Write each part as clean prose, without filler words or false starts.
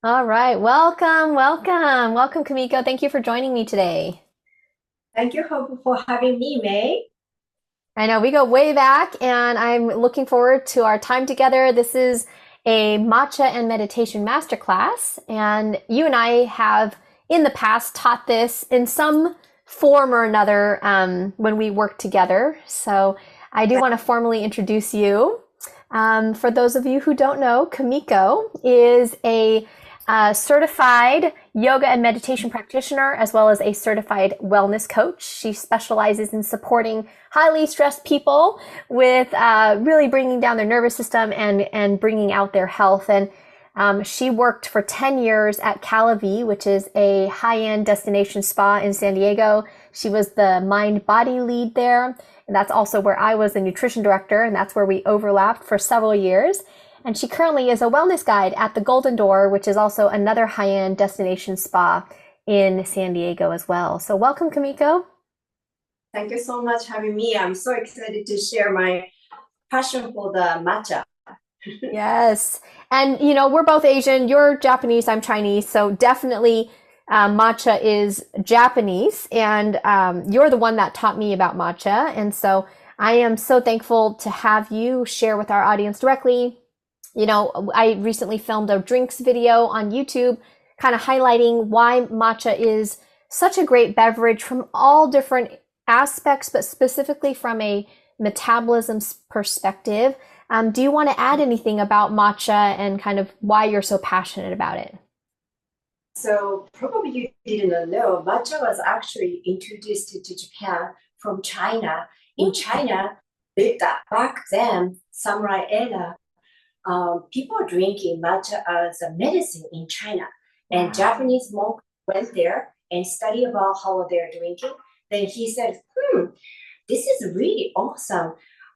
All right. Welcome, Kamiko. Thank you for joining me today. Thank you for having me, May. I know we go way back, and I'm looking forward to our time together. This is a matcha and meditation masterclass, and you and I have in the past taught this in some form or another when we worked together. So I do want to formally introduce you. For those of you who don't know, Kamiko is a certified yoga and meditation practitioner, as well as a certified wellness coach. She specializes in supporting highly stressed people with really bringing down their nervous system and bringing out their health. And she worked for 10 years at Calavi, which is a high-end destination spa in San Diego. She was the mind body lead there. And that's also where I was the nutrition director, and that's where we overlapped for several years. And she currently is a wellness guide at the Golden Door, which is also another high-end destination spa in San Diego as well. So welcome, Kamiko. Thank you so much for having me. I'm so excited to share my passion for the matcha. Yes. And, we're both Asian. You're Japanese, I'm Chinese. So definitely matcha is Japanese. And you're the one that taught me about matcha. And so I am so thankful to have you share with our audience directly. I recently filmed a drinks video on YouTube, kind of highlighting why matcha is such a great beverage from all different aspects, but specifically from a metabolism perspective. Do you want to add anything about matcha and kind of why you're so passionate about it? So probably you didn't know, matcha was actually introduced to Japan from China. In China, back then, samurai era, people are drinking matcha as a medicine in China. And Wow. Japanese monk went there and studied about how they're drinking. Then he said, this is really awesome.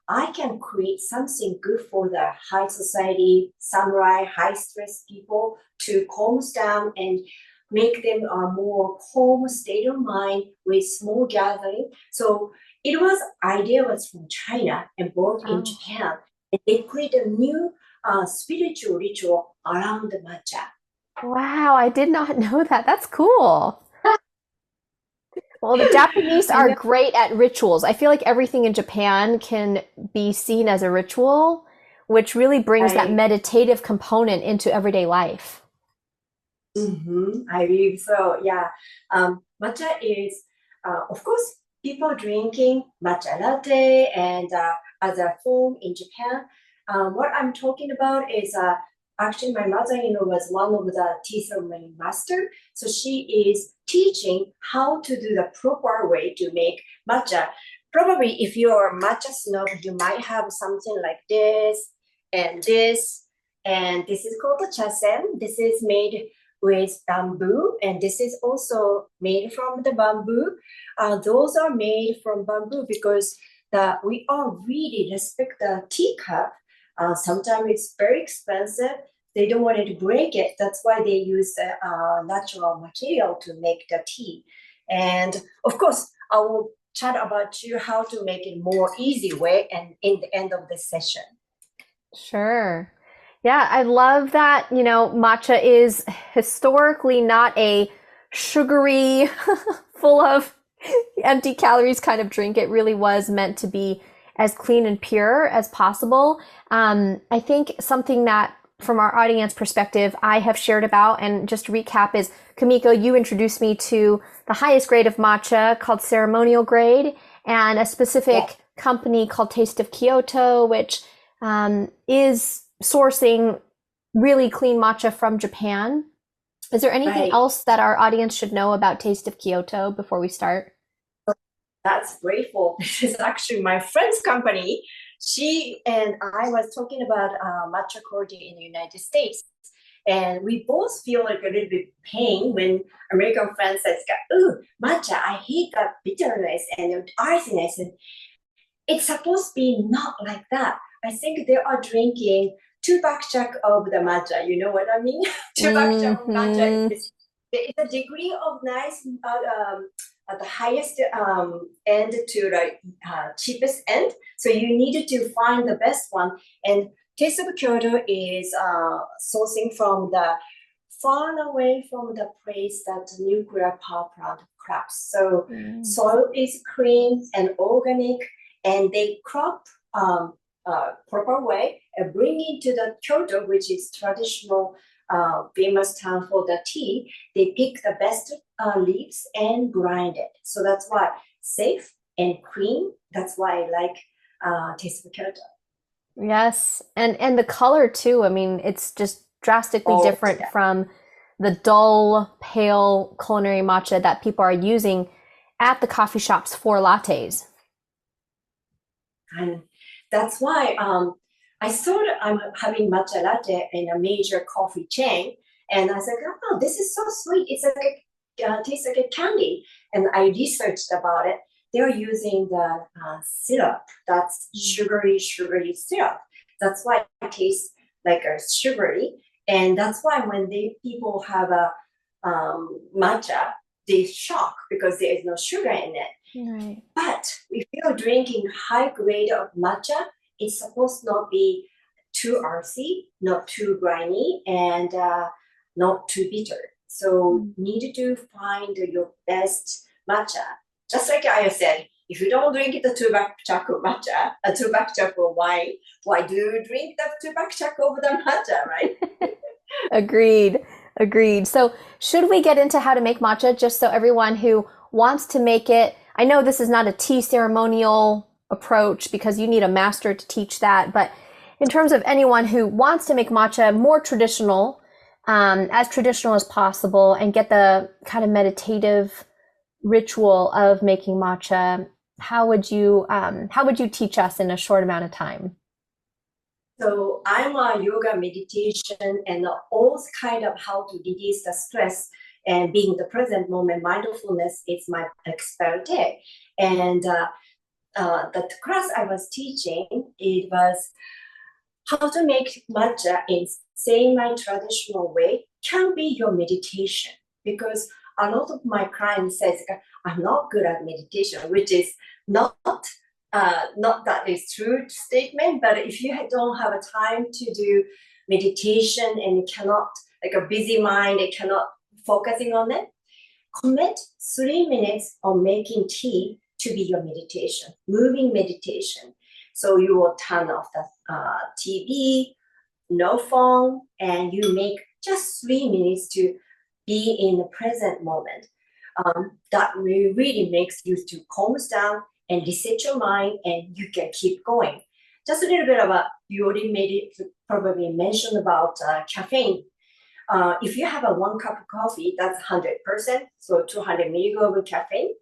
I can create something good for the high society, samurai, high stress people to calm down and make them a more calm state of mind with small gathering. So idea was from China and brought in Oh, Japan. And they created a new spiritual ritual around the matcha. wow. I did not know that. That's cool. Well, the Japanese I are know, great at rituals. I feel like everything in Japan can be seen as a ritual, which really brings that I meditative component into everyday life. I believe so. Yeah. Matcha is, of course, people drinking matcha latte and other form in Japan. What I'm talking about is actually my mother-in-law was one of the tea ceremony master. So she is teaching how to do the proper way to make matcha. Probably if you're a matcha snob, you might have something like this and this. And this is called the chasen. This is made with bamboo, and this is also made from the bamboo. Those are made from bamboo because we all really respect the teacup. Sometimes it's very expensive. They don't want to break it. That's why they use the natural material to make the tea. And of course, I will chat about you how to make it more easy way and in the end of the session. Sure. Yeah, I love that, matcha is historically not a sugary, full of empty calories kind of drink. It really was meant to be as clean and pure as possible. I think something that, from our audience perspective, I have shared about, and just to recap, is Kamiko, you introduced me to the highest grade of matcha called ceremonial grade, and a Yeah, specific company called Taste of Kyoto, which is sourcing really clean matcha from Japan. Is there anything right. else that our audience should know about Taste of Kyoto before we start? That's grateful. This is actually my friend's company. She and I was talking about matcha coffee in the United States. And we both feel like a little bit pain when American friends says, "Ooh, matcha, I hate that bitterness and the iciness." And it's supposed to be not like that. I think they are drinking two bakchak of the matcha. You know what I mean? Two bakchak of matcha Mm-hmm. is the degree of nice at the highest end to the cheapest end. So you needed to find the best one. And Taste of Kyoto is sourcing from the far away from the place that nuclear power plant crops. So soil is clean and organic, and they crop proper way and bring it to the Kyoto, which is traditional famous town for the tea. They pick the best leaves and grind it. So that's why safe and clean. That's why I like taste of Kyoto. Yes. And the color too. I mean, it's just drastically different Yeah. from the dull, pale culinary matcha that people are using at the coffee shops for lattes. And that's why I thought I'm having matcha latte in a major coffee chain. And I was like, oh, this is so sweet. It's like tastes like a candy. And I researched about it. They're using the syrup. That's sugary syrup. That's why it tastes like a sugary. And that's why when people have a matcha, they shock because there is no sugar in it. Right. But if you're drinking high grade of matcha, it's supposed not be too earthy, not too briny, and not too bitter. So need to find your best matcha. Just like I said, if you don't drink the two-back-chaco matcha, a two-back-chaco wine, why do you drink the two-back-chaco over the matcha, right? Agreed. Agreed. So, should we get into how to make matcha just so everyone who wants to make it? I know this is not a tea ceremonial approach because you need a master to teach that, but in terms of anyone who wants to make matcha more traditional, as traditional as possible, and get the kind of meditative ritual of making matcha, how would you teach us in a short amount of time? So I'm a yoga meditation and all kind of how to release the stress and being the present moment. Mindfulness is my expertise. And the class I was teaching, it was how to make matcha in semi-traditional way can be your meditation, because a lot of my clients says I'm not good at meditation, which is not that is true statement, but if you don't have a time to do meditation and you cannot, like a busy mind, you cannot focusing on it, commit 3 minutes on making tea to be your meditation, moving meditation. So you will turn off the TV, no phone, and you make just 3 minutes to be in the present moment. That really makes you to calm down and reset your mind, and you can keep going. Just a little bit about, you already made it, probably mentioned about caffeine. If you have a 1 cup of coffee, that's 100%, so 200 milligrams of caffeine.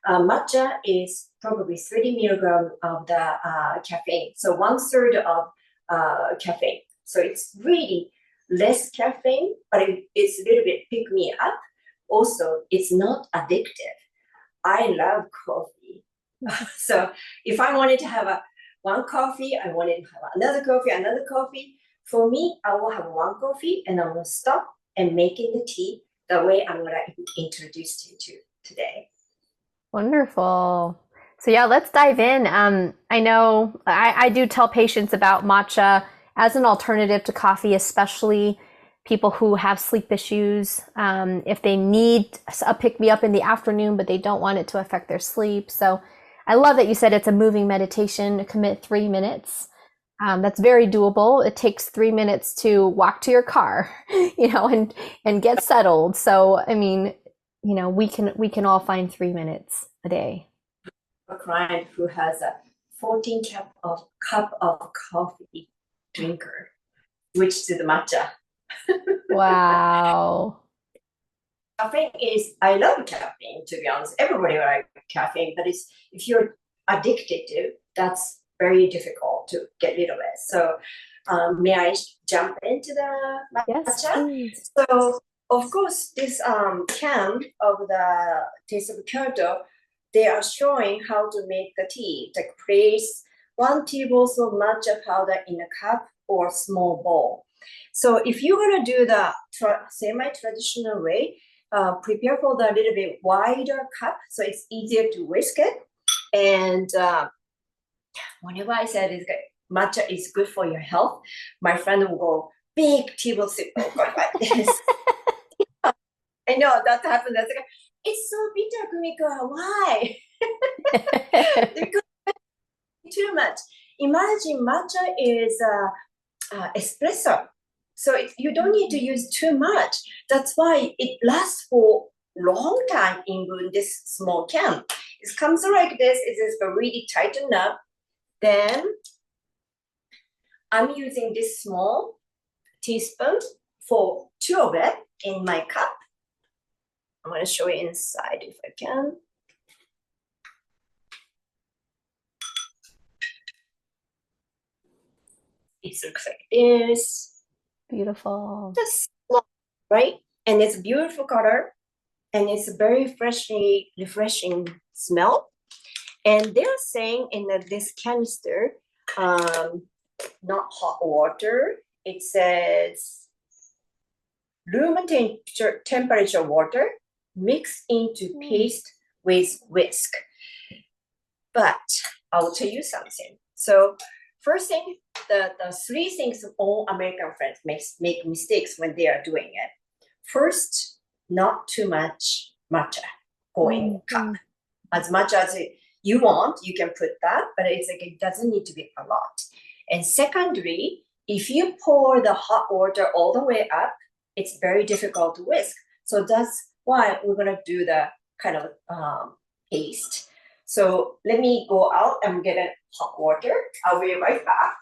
Matcha is probably 30 milligrams of the caffeine, so 1/3 of caffeine. So it's really less caffeine, but it's a little bit pick me up. Also, it's not addictive. I love coffee. So if I wanted to have one coffee, I wanted to have another coffee. For me, I will have one coffee and I will stop and making the tea the way I'm going to introduce you to today. Wonderful. So yeah, let's dive in. I know I do tell patients about matcha as an alternative to coffee, especially people who have sleep issues. If they need a pick me up in the afternoon, but they don't want it to affect their sleep. So I love that you said it's a moving meditation. Commit 3 minutes. That's very doable. It takes 3 minutes to walk to your car, and get settled. So I mean, we can all find 3 minutes a day. A client who has a 14 cup of coffee drinker, switch to the matcha. Wow. Caffeine is, I love caffeine, to be honest. Everybody likes caffeine, but if you're addicted to, that's very difficult to get rid of it. So may I jump into the Yes, matcha? please. So of course, this can of the Taste of Kyoto, they are showing how to make the tea. Like place 1 tablespoon of matcha powder in a cup or small bowl. So if you're gonna do the semi-traditional way, prepare for the little bit wider cup so it's easier to whisk it. And whenever I said matcha is good for your health, my friend will go big tablespoon like this. I know that happened. That's like, it's so bitter, Kumiko. Why? Because too much. Imagine matcha is espresso. So you don't need to use too much. That's why it lasts for long time in this small can. It comes like this. It is really tightened up. Then I'm using this small teaspoon for 2 of it in my cup. I'm going to show you inside if I can. It looks like this. Beautiful. Just small, right? And it's beautiful color. And it's a very freshly refreshing smell. And they're saying in this canister, not hot water. It says room temperature water mixed into paste with whisk. But I'll tell you something. So first thing, the 3 things all American friends make mistakes when they are doing it. First, not too much matcha going cup. As much as you want, you can put that, but it's like it doesn't need to be a lot. And secondly, if you pour the hot water all the way up, it's very difficult to whisk. So that's why we're gonna do the kind of paste. So let me go out and get a hot water. I'll be right back.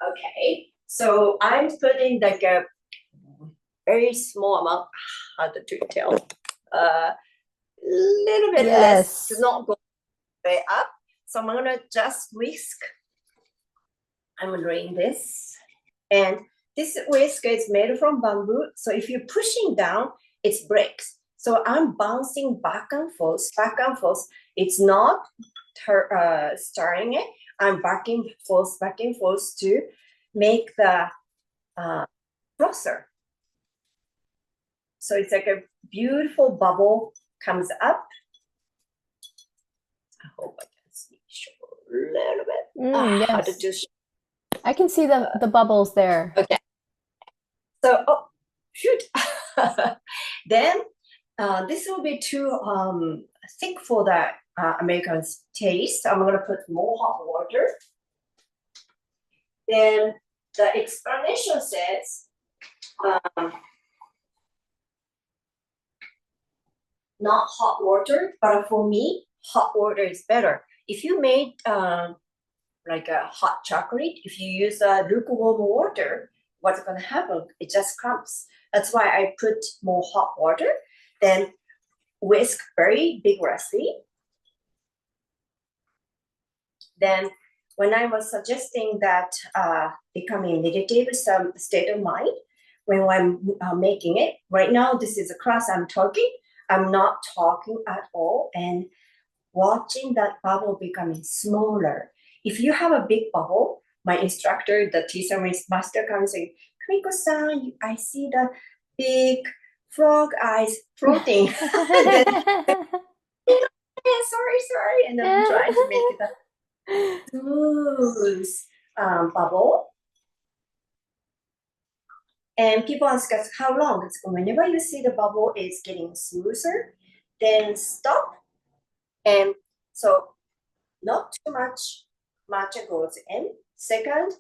Okay, so I'm putting like a very small amount, how to tell, little bit less to not go way up. So I'm gonna just whisk. I'm doing this. And this whisk is made from bamboo. So if you're pushing down, it breaks. So I'm bouncing back and forth, back and forth. It's not stirring it. I'm back and forth to make the frother. So it's like a beautiful bubble comes up. I hope I can see a little bit. Yes. I can see the bubbles there. Okay. So, oh, shoot. Then this will be too thick for the American's taste. I'm going to put more hot water. Then the explanation says not hot water, but for me, hot water is better. If you made like a hot chocolate, if you use lukewarm water, what's going to happen? It just crumbs. That's why I put more hot water, then whisk very vigorously. Then when I was suggesting that becoming meditative state of mind, when I'm making it, right now this is a class I'm talking. I'm not talking at all and watching that bubble becoming smaller. If you have a big bubble, my instructor, the teacher master comes and Kumiko-san, I see the big frog eyes floating. Sorry. And I'm trying to make it a smooth bubble. And people ask us how long. It's whenever you see the bubble is getting smoother, then stop. And so not too much matcha goes in. Second,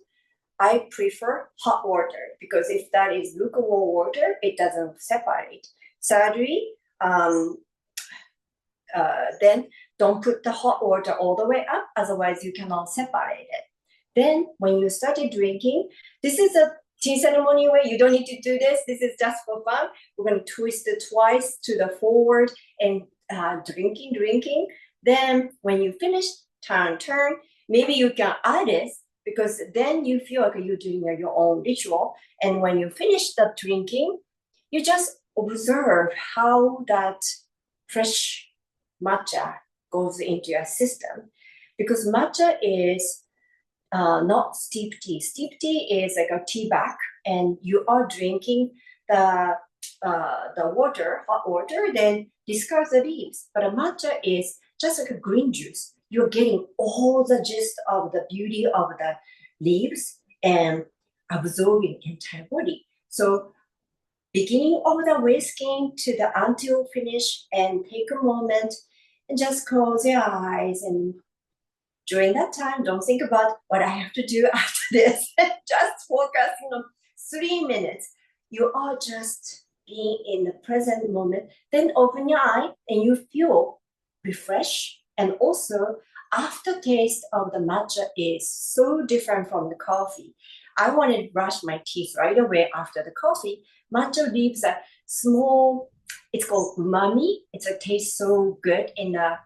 I prefer hot water because if that is lukewarm water, it doesn't separate. Thirdly, then don't put the hot water all the way up, otherwise you cannot separate it. Then when you started drinking, this is a tea ceremony way, you don't need to do this. This is just for fun. We're going to twist it twice to the forward and drinking. Then when you finish, turn. Maybe you can add this because then you feel like you're doing your own ritual. And when you finish the drinking, you just observe how that fresh matcha goes into your system. Because matcha is not steep tea. Steep tea is like a tea bag, and you are drinking the water, hot water, then discard the leaves. But a matcha is just like a green juice. You're getting all the gist of the beauty of the leaves and absorbing entire body. So beginning of the whisking to the until finish, and take a moment and just close your eyes. And during that time, don't think about what I have to do after this. Just focusing on 3 minutes. You are just being in the present moment. Then open your eye and you feel refreshed. And also, aftertaste of the matcha is so different from the coffee. I wanted to brush my teeth right away after the coffee. Matcha leaves a small, it's called umami. It tastes so good in the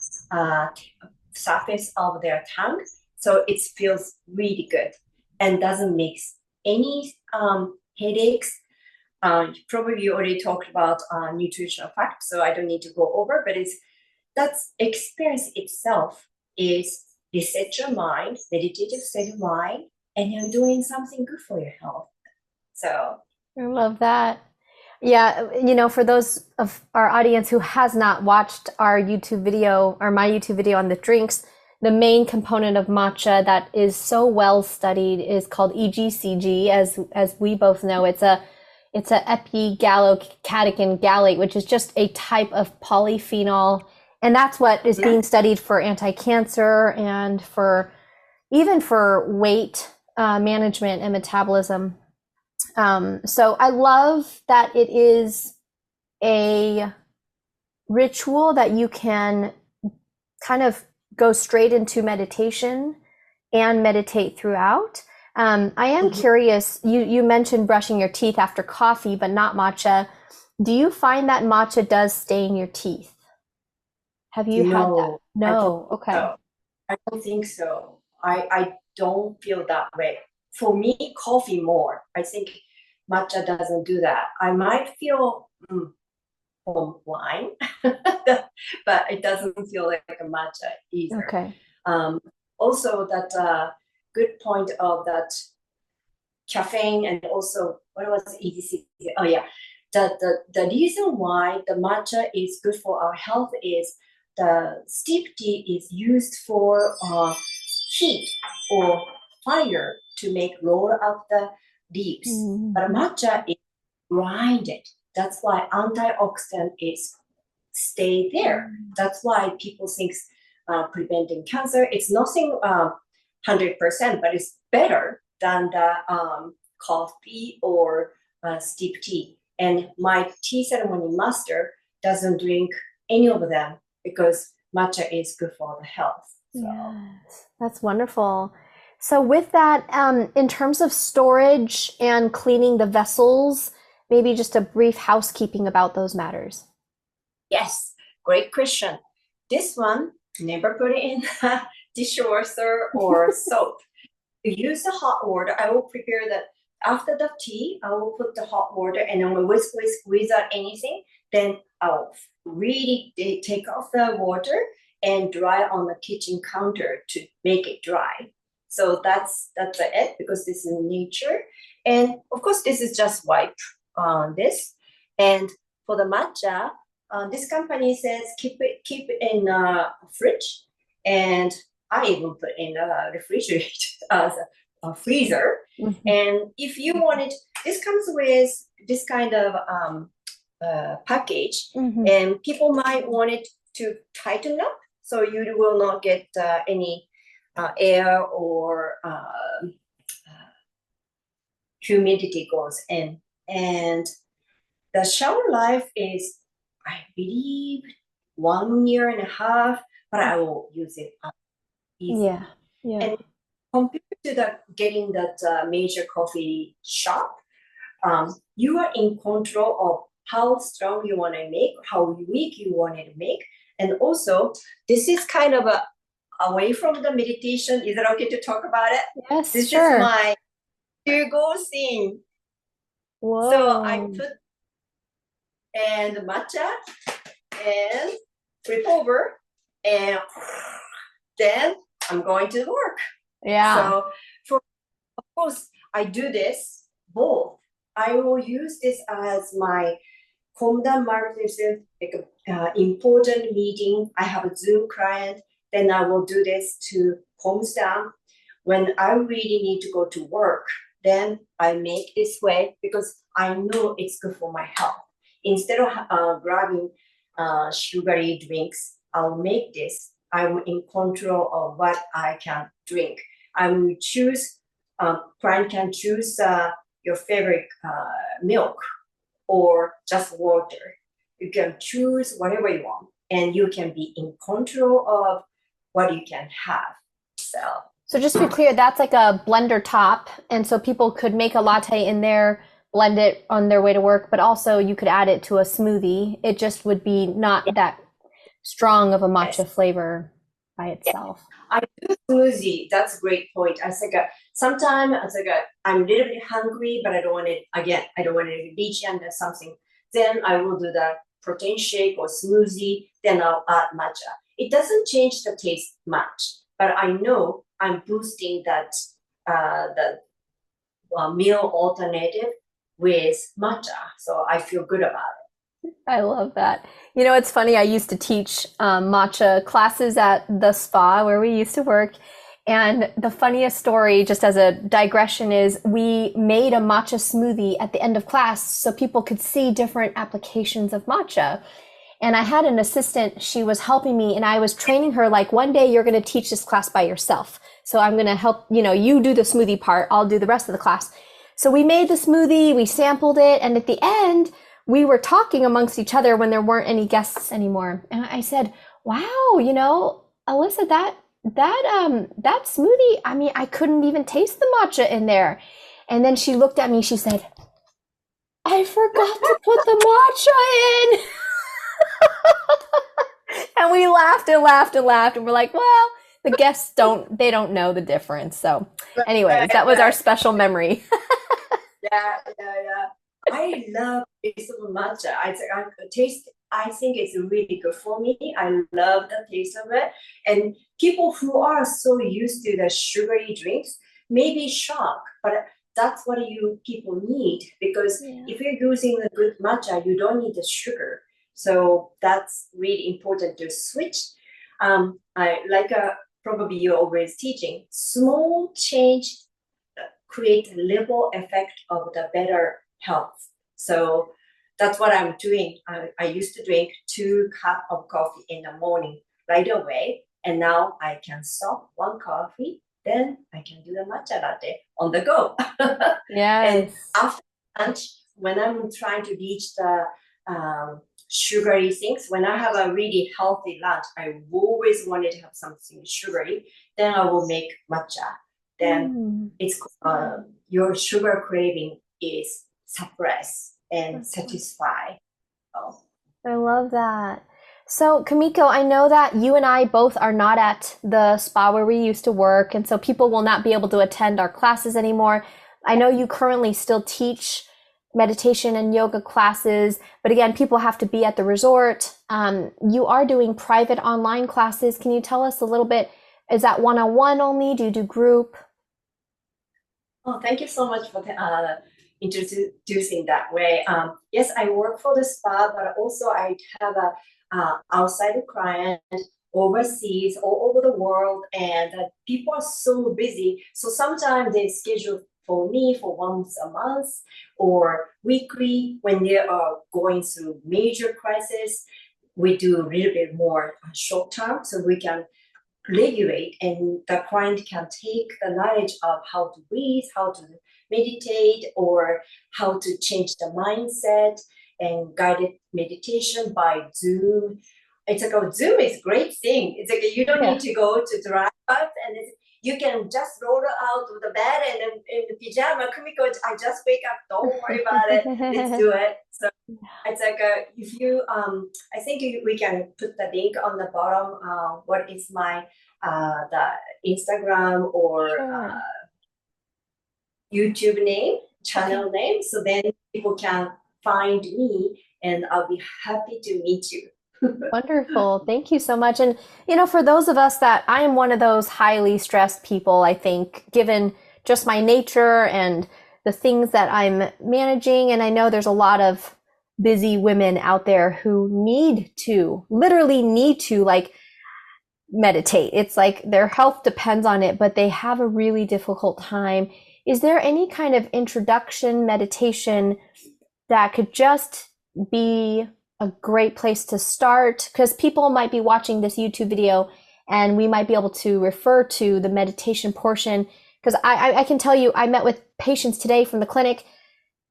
surface of their tongue. So it feels really good and doesn't make any headaches. Probably you already talked about nutritional facts, so I don't need to go over, but that's experience itself is reset your mind, meditative state of mind, and you're doing something good for your health. So I love that. Yeah, for those of our audience who has not watched our YouTube video or my YouTube video on the drinks, the main component of matcha that is so well studied is called EGCG. As we both know, it's a epigallocatechin gallate, which is just a type of polyphenol, and that's what is being studied for anti-cancer and even for weight management and metabolism. So I love that it is a ritual that you can kind of go straight into meditation and meditate throughout. I am curious, you mentioned brushing your teeth after coffee, but not matcha. Do you find that matcha does stain your teeth? Have you had that? No. Okay. So. I don't think so. I don't feel that way. For me, coffee more. I think matcha doesn't do that. I might feel from wine, but it doesn't feel like a matcha either. Okay. Also, that good point of that caffeine, and also what was EDC? Oh yeah, the reason why the matcha is good for our health is the steep tea is used for heat or fire to make roll up the leaves. But matcha is grinded. That's why antioxidant is stay there. That's why people think preventing cancer. It's nothing 100%, but it's better than the coffee or steep tea. And my tea ceremony master doesn't drink any of them because matcha is good for the health. So. Yes, that's wonderful. So with that, in terms of storage and cleaning the vessels, maybe just a brief housekeeping about those matters. Yes, great question. This one, never put it in a dishwasher or soap. You use the hot water. I will prepare that after the tea. I will put the hot water and then whisk without anything. Then I'll really take off the water and dry on the kitchen counter to make it dry. So that's it, because this is nature. And of course, this is just wipe this. And for the matcha, this company says keep it in a fridge, and I even put in a refrigerator as a freezer. And if you want it, this comes with this kind of package, and people might want it to tighten up, so you will not get any air or humidity goes in. And the shower life is, I believe, 1.5 years, but I will use it easily. Yeah. And compared to getting that major coffee shop, you are in control of how strong you want to make, how weak you want it to make. And also, this is kind of away from the meditation. Is it okay to talk about it? Yes, this sure. is my to-go scene. Whoa. So I put and matcha and flip over, and then I'm going to work. Yeah. So of course, I do this both. I will use this as my calm down meditation, like important meeting. I have a Zoom client, then I will do this to calm down. When I really need to go to work, then I make this way because I know it's good for my health. Instead of grabbing sugary drinks, I'll make this. I'm in control of what I can drink. I will choose, client can choose your favorite milk or just water. You can choose whatever you want, and you can be in control of what you can have. So, So just to be clear, that's like a blender top, and so people could make a latte in there, blend it on their way to work, but also you could add it to a smoothie. It just would be not that strong of a yes. matcha flavor by itself. I do smoothie. That's a great point. I think sometimes I think I'm a little bit hungry, but I don't want it again. I don't want it to be and something. Then I will do the protein shake or smoothie. Then I'll add matcha. It doesn't change the taste much, but I know I'm boosting that the meal alternative with matcha, so I feel good about it. I love that. You know, it's funny. I used to teach matcha classes at the spa where we used to work. And the funniest story, just as a digression, is we made a matcha smoothie at the end of class so people could see different applications of matcha. And I had an assistant, she was helping me, and I was training her like, one day you're going to teach this class by yourself. So I'm going to help, you do the smoothie part, I'll do the rest of the class. So we made the smoothie, we sampled it, and at the end, we were talking amongst each other when there weren't any guests anymore. And I said, wow, Alyssa, that smoothie, I mean, I couldn't even taste the matcha in there. And then she looked at me, she said, I forgot to put the matcha in. And we laughed and laughed and laughed, and we're like, well, the guests don't know the difference. So anyways, that was our special memory. Yeah. I love taste of matcha. I think it's really good for me. I love the taste of it. And people who are so used to the sugary drinks may be shocked, but that's what you people need, because if you're using a good matcha, you don't need the sugar. So that's really important to switch. I like probably you're always teaching small change create a ripple effect of the better health. So that's what I'm doing. I used to drink 2 cups of coffee in the morning right away, and now I can stop 1 coffee. Then I can do the matcha latte on the go. Yes. And after lunch, when I'm trying to reach the sugary things, when I have a really healthy lunch, I always wanted to have something sugary. Then I will make matcha. Then it's your sugar craving is suppressed and satisfied. Oh. I love that. So, Kamiko, I know that you and I both are not at the spa where we used to work, and so people will not be able to attend our classes anymore. I know you currently still teach meditation and yoga classes, but again, people have to be at the resort. You are doing private online classes. Can you tell us a little bit? Is that one-on-one only? Do you do group? Oh, thank you so much for introducing that way. Yes, I work for the spa, but also I have a outside client overseas, all over the world, and people are so busy. So sometimes they schedule for me for once a month or weekly when they are going through major crisis. We do a little bit more short term, so we can regulate, and the client can take the knowledge of how to breathe, how to meditate, or how to change the mindset, and guided meditation by Zoom. It's like Zoom is a great thing. It's like you don't need to go to drive up, and you can just roll out of the bed and in the pajama. Kumiko, I just wake up. Don't worry about it. Let's do it. So it's like if you I think we can put the link on the bottom. What is my the Instagram or YouTube channel name, so then people can find me, and I'll be happy to meet you. Wonderful. Thank you so much. And, for those of us that I am one of those highly stressed people, I think, given just my nature and the things that I'm managing. And I know there's a lot of busy women out there who literally need to like meditate. It's like their health depends on it, but they have a really difficult time. is there any kind of introduction meditation that could just be a great place to start? Because people might be watching this YouTube video and we might be able to refer to the meditation portion. Because I can tell you, I met with patients today from the clinic.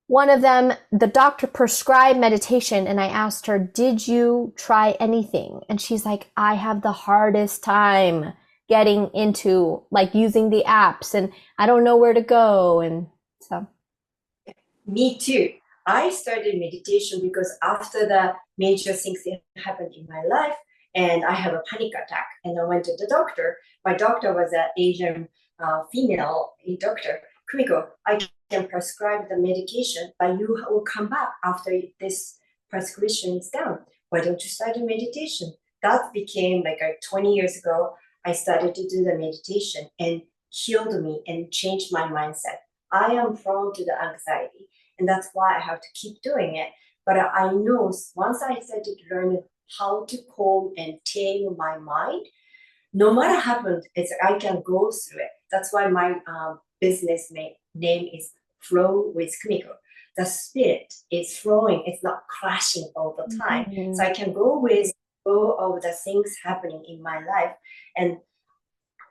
One of them, the doctor prescribed meditation, and I asked her, "Did you try anything?" And she's like, "I have the hardest time getting into like using the apps, and I don't know where to go." And so, Me too. I started meditation because after the major things that happened in my life, and I have a panic attack, and I went to the doctor. My doctor was an Asian female doctor. Kumiko, I can prescribe the medication, but you will come back after this prescription is done. Why don't you start a meditation? That became like 20 years ago. I started to do the meditation and healed me and changed my mindset. I am prone to the anxiety, and that's why I have to keep doing it. But I know once I started to learn how to calm and tame my mind, no matter what happens, I can go through it. That's why my business name is Flow with Kumiko. The spirit is flowing, it's not crashing all the time. mm-hmm. So I can go with all of the things happening in my life, and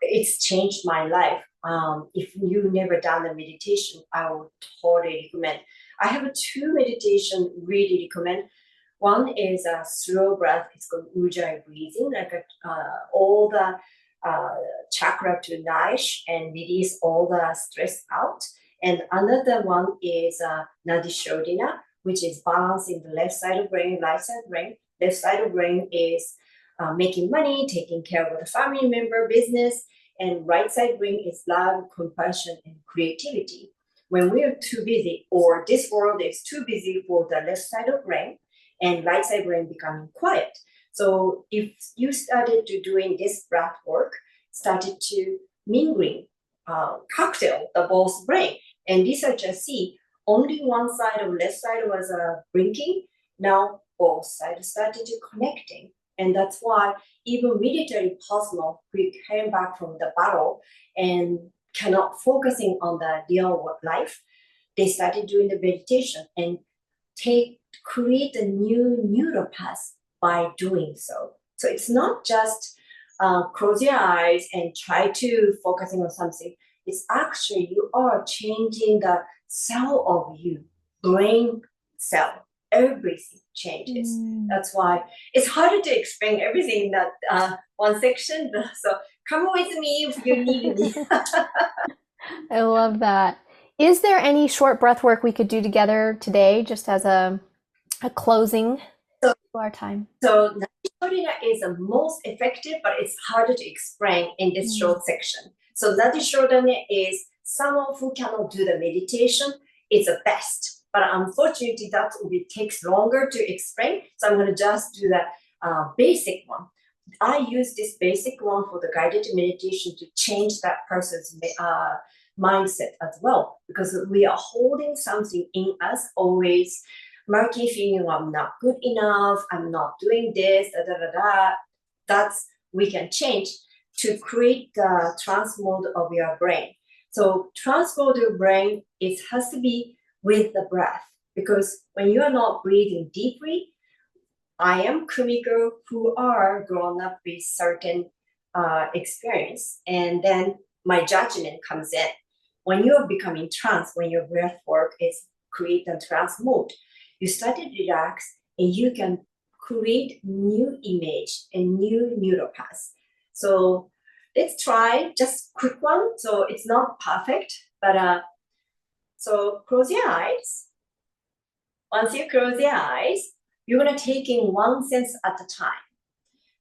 it's changed my life. If you never done a meditation, I would totally recommend. I have two meditation really recommend. One is a slow breath. It's called Ujjayi breathing, like all the chakra to nourish and release all the stress out. And another one is Nadi Shodhana, which is balancing the left side of brain, right side of brain. Left side of brain is making money, taking care of the family member, business, and right side brain is love, compassion, and creativity. When we are too busy, or this world is too busy for the left side of brain, and right side brain becoming quiet. So if you started to doing this breath work, started to mingling, cocktail the both brain, and researchers see only one side of left side was blinking. Now both sides started to connecting. And that's why even military personnel who came back from the battle and cannot focusing on the real life, they started doing the meditation and create a new neural path by doing so. So it's not just close your eyes and try to focusing on something. It's actually you are changing the cell of you, brain cell. Everything changes. That's why it's harder to explain everything in that one section. So come with me if you need me. I love that. Is there any short breath work we could do together today, just as a closing to our time? So Nadi is the most effective, but it's harder to explain in this short section. So Nadi Shodhana is someone who cannot do the meditation. It's the best. But unfortunately, that takes longer to explain. So I'm going to just do the basic one. I use this basic one for the guided meditation to change that person's mindset as well. Because we are holding something in us always, murky feeling, I'm not good enough, I'm not doing this, da da da da. That's we can change to create the trance mode of your brain. So trance mode of your brain, it has to be with the breath, because when you are not breathing deeply, I am Kumiko who are grown up with certain experience, and then my judgment comes in. When you are becoming trance, when your breath work is create a trance mode, you start to relax and you can create new image and new neural paths. So let's try just quick one. So it's not perfect, but so close your eyes. Once you close your eyes, you're going to take in one sense at a time.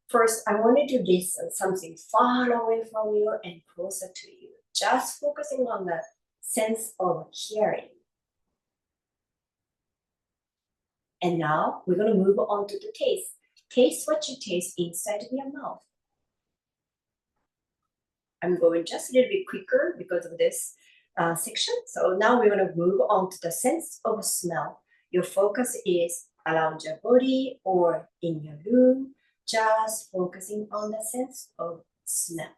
First, I want you to listen something far away from you and closer to you. Just focusing on the sense of hearing. And now we're going to move on to the taste. Taste what you taste inside of your mouth. I'm going just a little bit quicker because of this section. So now we're going to move on to the sense of smell. Your focus is around your body or in your room, just focusing on the sense of smell.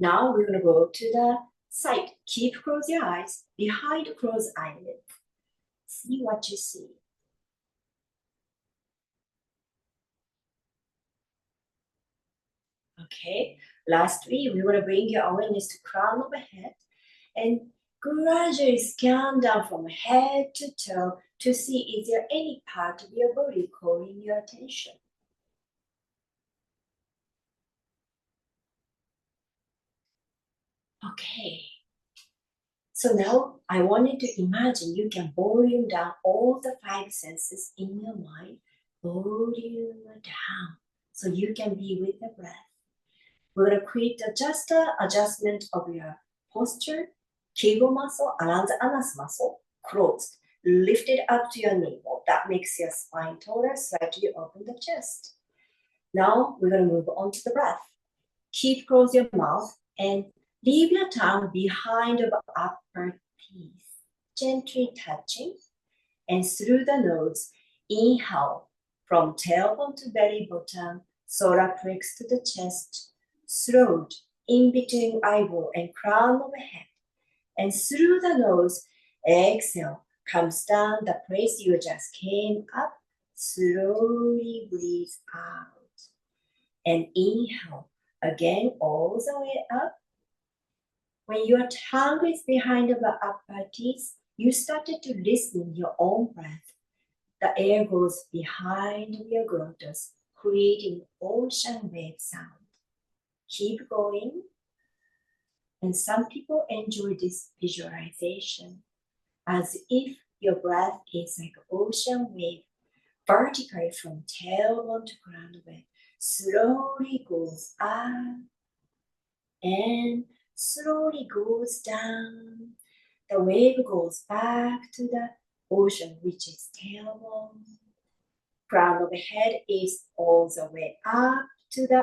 Now we're going to go to the side. Keep close your eyes behind closed eyelid. See what you see. Okay, lastly, we want to bring your awareness to crown of the head and gradually scan down from head to toe to see is there any part of your body calling your attention. Okay. So now I want you to imagine you can volume down all the five senses in your mind. Volume down so you can be with the breath. We're going to create just an adjustment of your posture. Kegel muscle around the anus muscle closed. Lift it up to your navel. That makes your spine taller. Slightly open the chest. Now we're going to move on to the breath. Keep close your mouth and leave your tongue behind the upper teeth, gently touching. And through the nose, inhale from tailbone to belly button, solar plex to the chest, throat in between eyebrow and crown of the head. And through the nose, exhale, comes down the place you just came up, slowly breathe out. And inhale, again, all the way up. When your tongue is behind the upper teeth, you started to listen your own breath. The air goes behind your glottis, creating ocean wave sound. Keep going. And some people enjoy this visualization as if your breath is like ocean wave, vertically from tailbone to ground wave, slowly goes up and slowly goes down. The wave goes back to the ocean, which is tailbone. Crown of the head is all the way up to the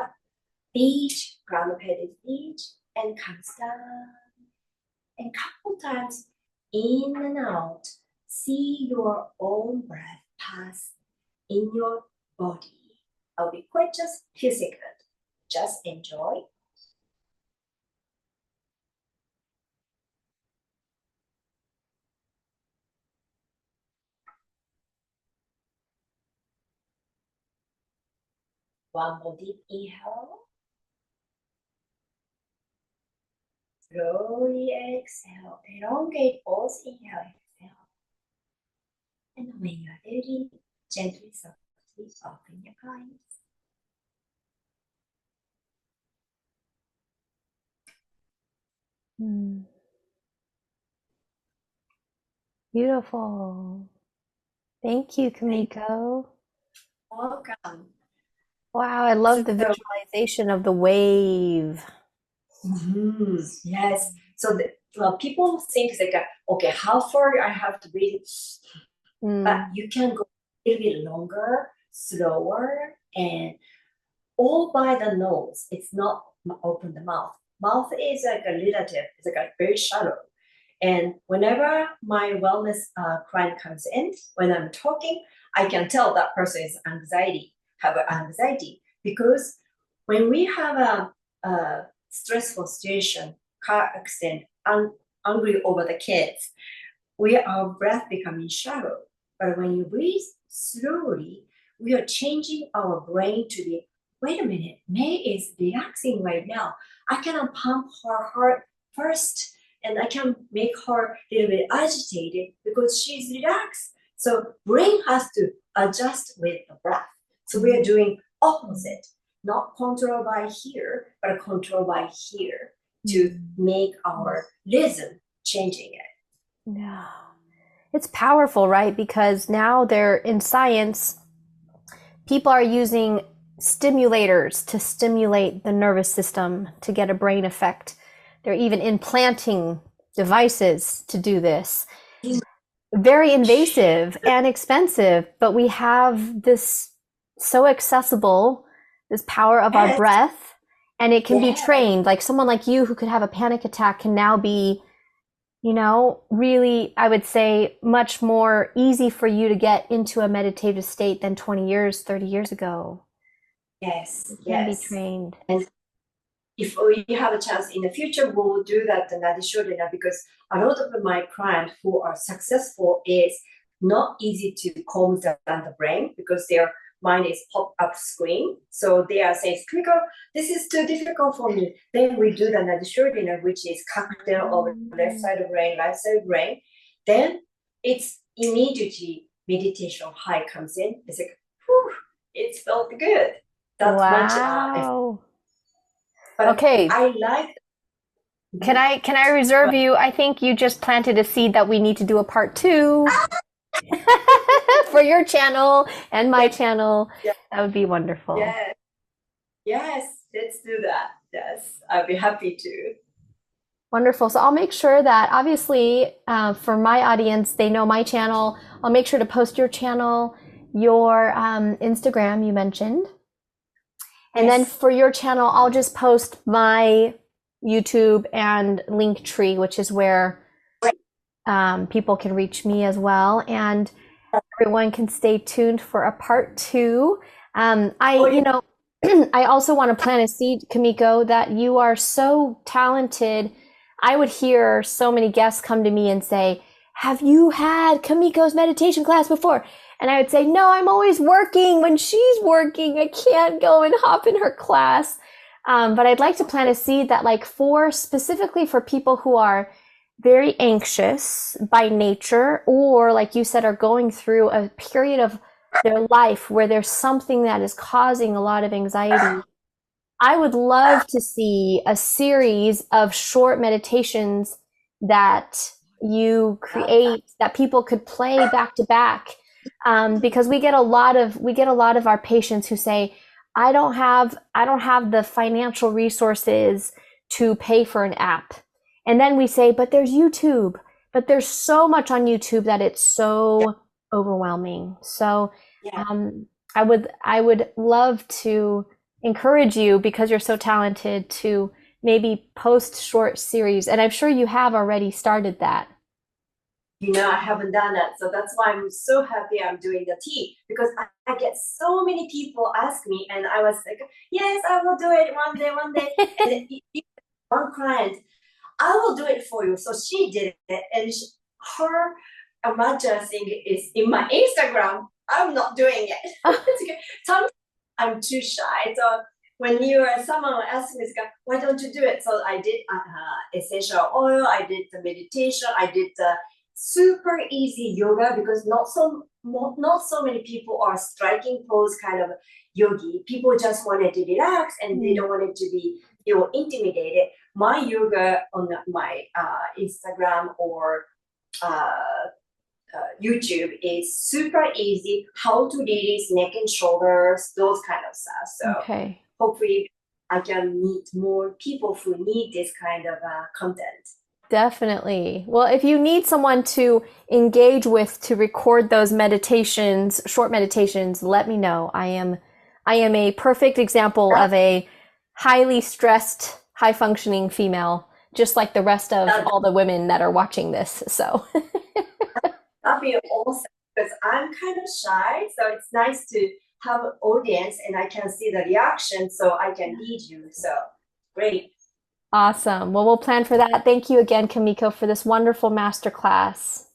beach. Crown of the head is beach and comes down. And couple times in and out, see your own breath pass in your body. I'll be quick, just few seconds. Just enjoy. One more deep inhale. Slowly exhale. Elongate both inhale and exhale. And when you're ready, gently, softly open your eyes. Beautiful. Thank you, Kamiko. Welcome. Wow, I love the visualization of the wave. Yes. So people think like, okay, how far I have to breathe? But you can go a little bit longer, slower, and all by the nose. It's not open the mouth. Mouth is like a relative. It's like a very shallow. And whenever my wellness client comes in, when I'm talking, I can tell that person is have anxiety, because when we have a stressful situation, car accident, angry over the kids, our breath becoming shallow. But when you breathe slowly, we are changing our brain to be, wait a minute, May is relaxing right now. I can pump her heart first, and I can make her a little bit agitated because she's relaxed. So brain has to adjust with the breath. So we are doing opposite, not control by here, but control by here to make our rhythm changing it. Yeah. It's powerful, right? Because now they're in science, people are using stimulators to stimulate the nervous system to get a brain effect. They're even implanting devices to do this. Very invasive and expensive, but we have this so accessible, this power of our breath, and it can be trained. Like someone like you who could have a panic attack can now be, really, I would say, much more easy for you to get into a meditative state than 20 years, 30 years ago. Yes, It can be trained. And if we have a chance in the future, we'll do that nutritional because a lot of my clients who are successful is not easy to calm down the brain because their mind is pop-up screen. So they are saying, Kriko, this is too difficult for me. Then we do the nutritional, which is cocktail of left side of brain, right side of brain. Then it's immediately meditation high comes in. It's like, whew, it felt good. That much. Wow. But Okay. I like. Can I reserve you? I think you just planted a seed that we need to do a part 2 for your channel and my channel. Yeah. That would be wonderful. Yes. Yes, let's do that. Yes, I'll be happy to. Wonderful. So I'll make sure that obviously for my audience, they know my channel. I'll make sure to post your channel, your Instagram you mentioned. And then for your channel, I'll just post my YouTube and Linktree, which is where people can reach me as well. And everyone can stay tuned for a part 2. I also want to plant a seed, Kamiko, that you are so talented. I would hear so many guests come to me and say, have you had Kamiko's meditation class before? And I would say, no, I'm always working. When she's working, I can't go and hop in her class. But I'd like to plant a seed that specifically for people who are very anxious by nature, or like you said, are going through a period of their life where there's something that is causing a lot of anxiety. I would love to see a series of short meditations that you create that people could play back to back. Because we get a lot of our patients who say, I don't have the financial resources to pay for an app. And then we say, but there's YouTube. But there's so much on YouTube that it's so overwhelming. So I would love to encourage you, because you're so talented, to maybe post short series. And I'm sure you have already started that. I haven't done that. So that's why I'm so happy I'm doing the tea, because I get so many people ask me, and I was like, yes, I will do it one day. And one client, I will do it for you. So she did it, and her matcha thing is in my Instagram. I'm not doing it. Sometimes I'm too shy. So when someone asks me, why don't you do it? So I did essential oil. I did the meditation. I did the super easy yoga, because not so many people are striking pose kind of yogi. People just wanted to relax and they don't want it to be feel intimidated. My yoga on my Instagram or YouTube is super easy. How to release neck and shoulders, those kind of stuff. So hopefully I can meet more people who need this kind of content. Definitely. Well, if you need someone to engage with to record those meditations, short meditations, let me know. I am a perfect example of a highly stressed, high functioning female, just like the rest of all the women that are watching this. So that'd be awesome, because I'm kind of shy. So it's nice to have an audience and I can see the reaction, so I can lead you. So great. Awesome. Well, we'll plan for that. Thank you again, Kamiko, for this wonderful masterclass.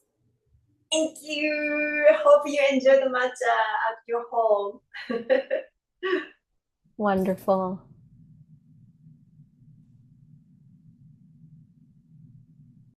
Thank you. Hope you enjoy the matcha at your home. Wonderful.